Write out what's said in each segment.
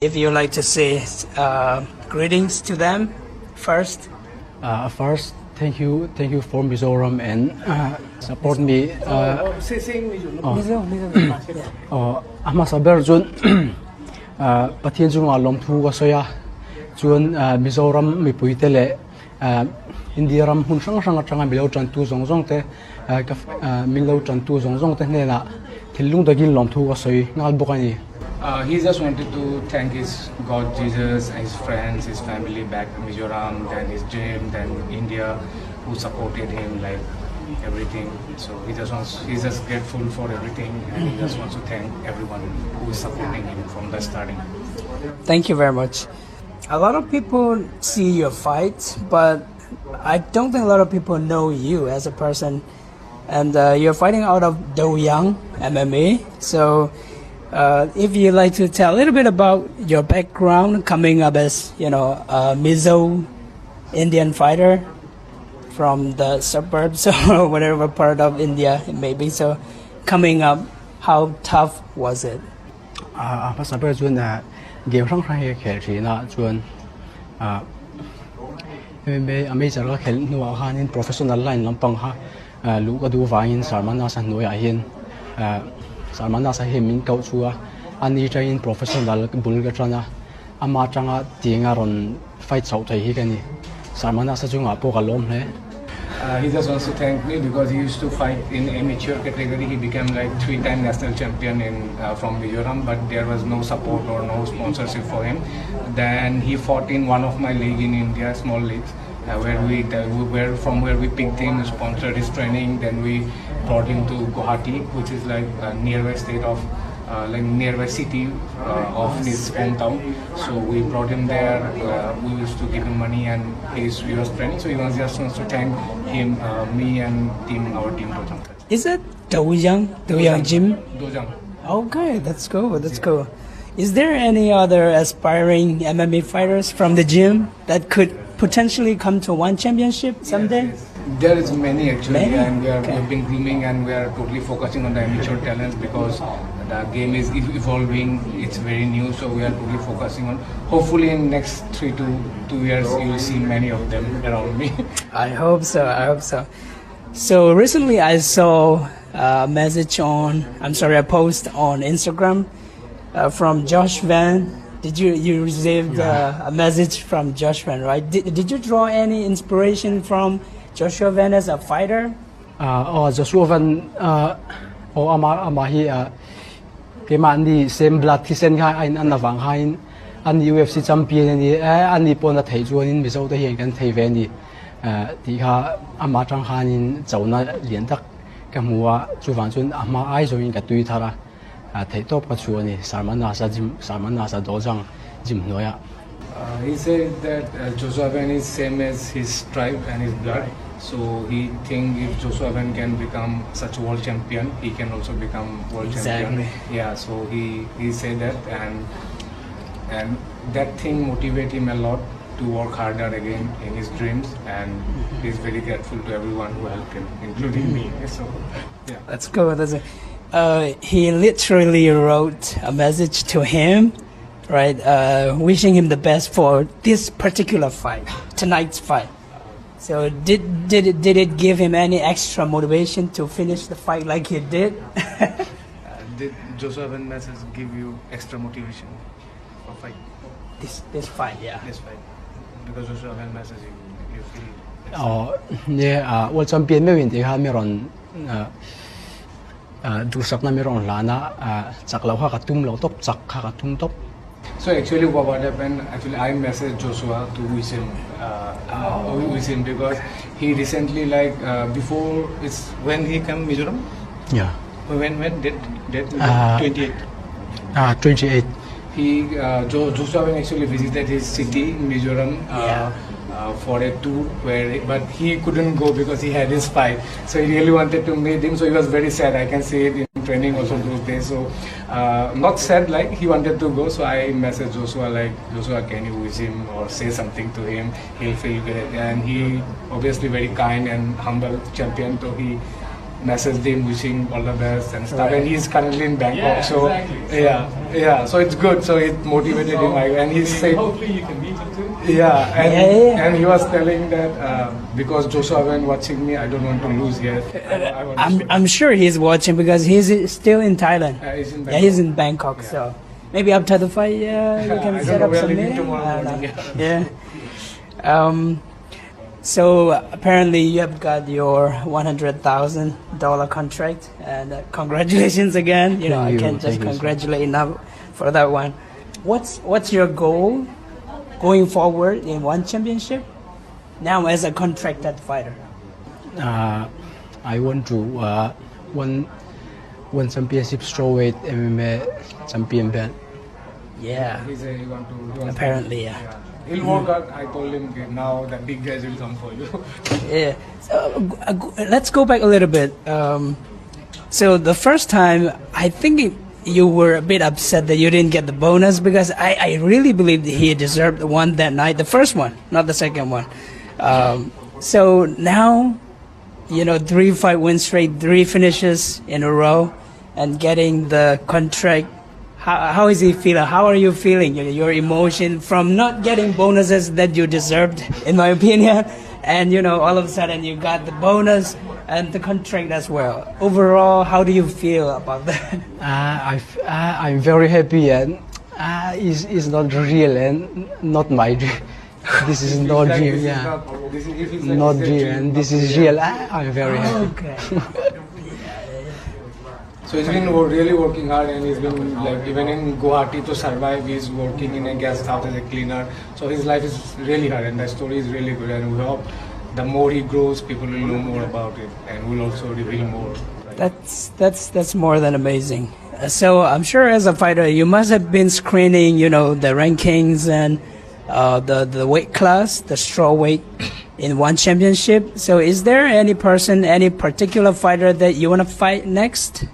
If you like to say greetings to them first. First, thank you for Mizoram and support me. Ama saber jun pathian junga lom thu ga soya chuan Mizoram mi puitele India ram hun sang atanga milo tran tu zong te milo tran tu zong te ne na thilung dagin lom thu ga soi ngal bokani. He just wanted to thank his God, Jesus, his friends, his family back in Mizoram, then his gym, then India, who supported him, like everything. So he's just grateful for everything, and he just wants to thank everyone who is supporting him from the starting. Thank you very much. A lot of people see your fights, but I don't think a lot of people know you as a person. And you're fighting out of Do Young MMA. So if you'd like to tell a little bit about your background coming up as, a Mizo Indian fighter from the suburbs or whatever part of India it may be. So coming up, how tough was it? Saber chuan game sang sang khel thina chuan MMA amateur ka khel nuwa khanin professional line lampang ha lu ka du wangin sarmana san noya hin sarmana sa hemin kau chua ani train professional bulga trana ama tanga tinga ron fight chau thai hi kani sarmana sa chunga po kalom he. He just wants to thank me because he used to fight in amateur category. He became like 3-time national champion from Mizoram, but there was no support or no sponsorship for him. Then he fought in one of my league in India, small leagues, where we picked him, sponsored his training. Then we brought him to Guwahati, which is like nearby state of nearby city of his hometown. So we brought him there. We used to give him money, and he was training. So he just wants to thank him, me and our team. Is it Do Young Gym? Do Young. Okay, that's cool. That's cool. Is there any other aspiring MMA fighters from the gym that could potentially come to one championship someday? Yes. There is many actually, Many? and we have been grooming, and we are totally focusing on the amateur talents because the game is evolving. It's very new, so we are totally focusing on. Hopefully, in next 3 to 2 years, you will see many of them around me. I hope so. So recently, I saw a post on Instagram from Josh Van. Did you received a message from Josh Van, right? Did you draw any inspiration from Joshua Van as a fighter? Joshua Van ama hi keman ni same blood thi sen khai an nawang hain an UFC champion ni ani pon na thei chuanin Mizo te hian kan thei ve ni ti kha ama tang hanin chauna lian tak ka muwa chuwan chun ama ai join ka tui thara thei top ka chuani sarmana sa dojang jim noya. He said that Joshua Van is same as his tribe and his blood. So he thinks if Joshua Van can become such a world champion, he can also become world champion. Yeah, so he said that, and that thing motivated him a lot to work harder again in his dreams, and he's very grateful to everyone who helped him, including me. So yeah, that's cool. He literally wrote a message to him, right? Wishing him the best for this particular fight, tonight's fight. So did it give him any extra motivation to finish the fight like he did? Did Joshua Van message give you extra motivation for fight? This fight, yeah. This fight, because Joshua Van message you feel. World champion me win ti ha meron du sak na meron lana chaklau ha ka tum lo top chak ha ka tum top. So actually what happened, I messaged Joshua to wish him because he recently before it's when he came Mizoram? Yeah. When did 28? 28. Joshua actually visited his city, Mizoram, for a tour but he couldn't go because he had his fight. So he really wanted to meet him. So he was very sad. I can see it in training also those days. So not sad, like he wanted to go. So I messaged Joshua Joshua, can you wish him or say something to him? He'll feel great. And he obviously very kind and humble champion. So he messaged him wishing all the best and stuff. And he's currently in Bangkok. So yeah. So it's good. So it motivated him. And he said, hopefully you can meet him too. And he was telling that because Joshua when watching me, I don't want to lose yet. I'm sure he's watching because he's still in Thailand. He's in Bangkok. He's in Bangkok. So maybe after the fight, you can I set don't up know, some we are leaving meeting. tomorrow morning. So apparently you have got your $100,000 contract, and congratulations again. You know, I can't just congratulate enough for that one. What's your goal going forward in one championship? Now as a contracted fighter. I want to one championship strawweight MMA champion belt. Yeah. He want to. Apparently, yeah. He'll work out. I told him okay, now the big guys will come for you. Yeah. So, let's go back a little bit. So the first time, I think you were a bit upset that you didn't get the bonus because I really believed he deserved the one that night, the first one, not the second one. So now, 3 fight wins straight, 3 finishes in a row, and getting the contract. How is he feeling? How are you feeling? Your emotion from not getting bonuses that you deserved, in my opinion, and all of a sudden you got the bonus and the contract as well. Overall, how do you feel about that? I'm very happy, and it's not real and not my dream. This is not dream, not dream, and this is real. I'm very happy. Okay. So he's been really working hard, and he's been like even in Guwahati to survive. He's working in a guest house as a cleaner. So his life is really hard, and the story is really good. And we hope the more he grows, people will know more about it, and will also reveal more. That's more than amazing. So I'm sure as a fighter, you must have been screening, the rankings and the weight class, the straw weight in one championship. So is there any person, any particular fighter that you want to fight next?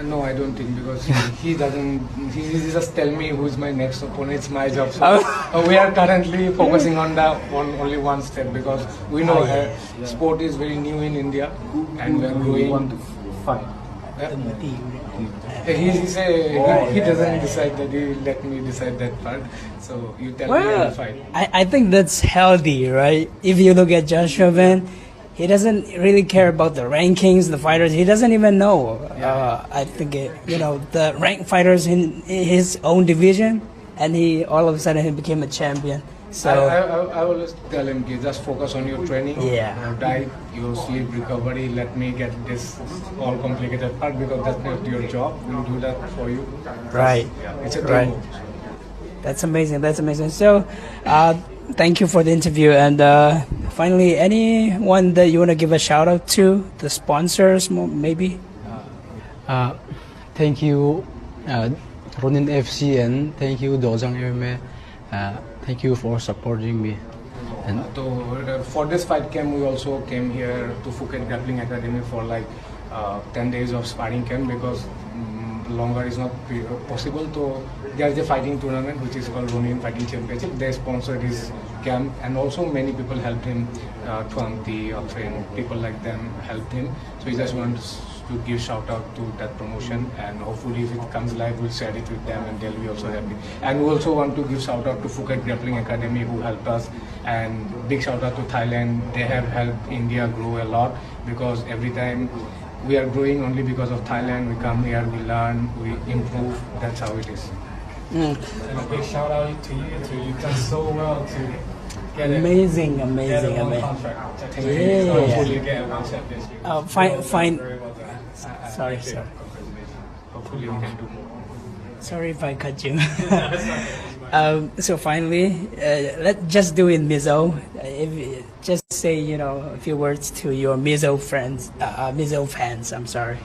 No, I don't think, because he doesn't. He just tell me who's my next opponent. It's my job. So we are currently focusing on only one step, because we know sport is very new in India, and we are growing. Want to fight? He doesn't decide that. He let me decide that part. So you tell me I'll fight. I think that's healthy, right? If you look at Joshua Van, he doesn't really care about the rankings, the fighters. He doesn't even know. I think the ranked fighters in his own division, and he all of a sudden he became a champion. So I always tell him, just focus on your training, your diet, your sleep, recovery. Let me get this all complicated part, because that's not your job. We'll do that for you. Right. It's a team. That's amazing. That's amazing. So, thank you for the interview. And finally, anyone that you want to give a shout out to, the sponsors, maybe? Thank you, Ronin FC, and thank you, Dojang MMA. Thank you for supporting me. And for this fight camp, we also came here to Phuket Grappling Academy for like 10 days of sparring camp, because longer is not possible. So there is a fighting tournament which is called Ronin Fighting Championship. They sponsored his camp, and also many people helped him. Twanti, people like them helped him. So he just wants to give shout out to that promotion, and hopefully if it comes live, we'll share it with them, and they'll be also happy. And we also want to give shout out to Phuket Grappling Academy, who helped us, and big shout out to Thailand. They have helped India grow a lot, because every time we are growing only because of Thailand. We come here, we learn, we improve. That's how it is. And a big shout out to you too. You've done so well to get amazing. contract. Hopefully get one championship. Fine. Very well done. Sorry. Hopefully we can do more. Sorry if I cut you. So finally, let's just do it, Mizo. Just say, a few words to your Mizo friends, Mizo fans. I'm sorry.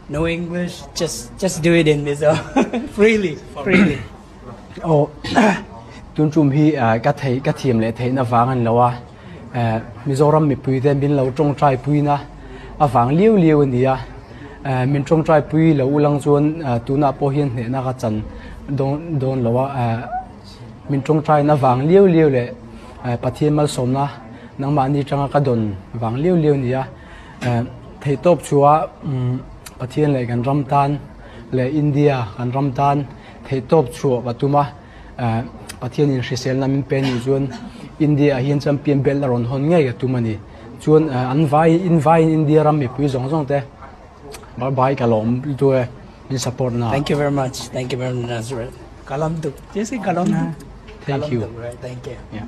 No English. Just do it in Mizo. freely. ตุนจุมฮีกะทีมเลเทนอฟังกันแล้วว่ามิโซรัมมีปุยแต่บินเราจงใจปุยนะอฟังเลี้ยวนี่มินจงใจปุยเราอุลังจวนตูน่าโพหินเนี่ยนักจันโดนแล้วว่ามินจงใจนะฟังเลี้ยวเลยปะเทียนมาสมนะนังมานี่จังกะดนฟังเลี้ยวนี่ thei top chua pathian le kan ramtan le India kan ramtan thei top chu patuma pathian in hrisel namin pen ni chuan India hian champion belt ron hon ngai ka tumani chuan an vai India ram mi pui zong zong te bai ka lom tu in support na. Thank you very much. Thank you very much, Nazareth. Kalam duk. Just say kalam duk. Thank you. Right. Thank you. Yeah.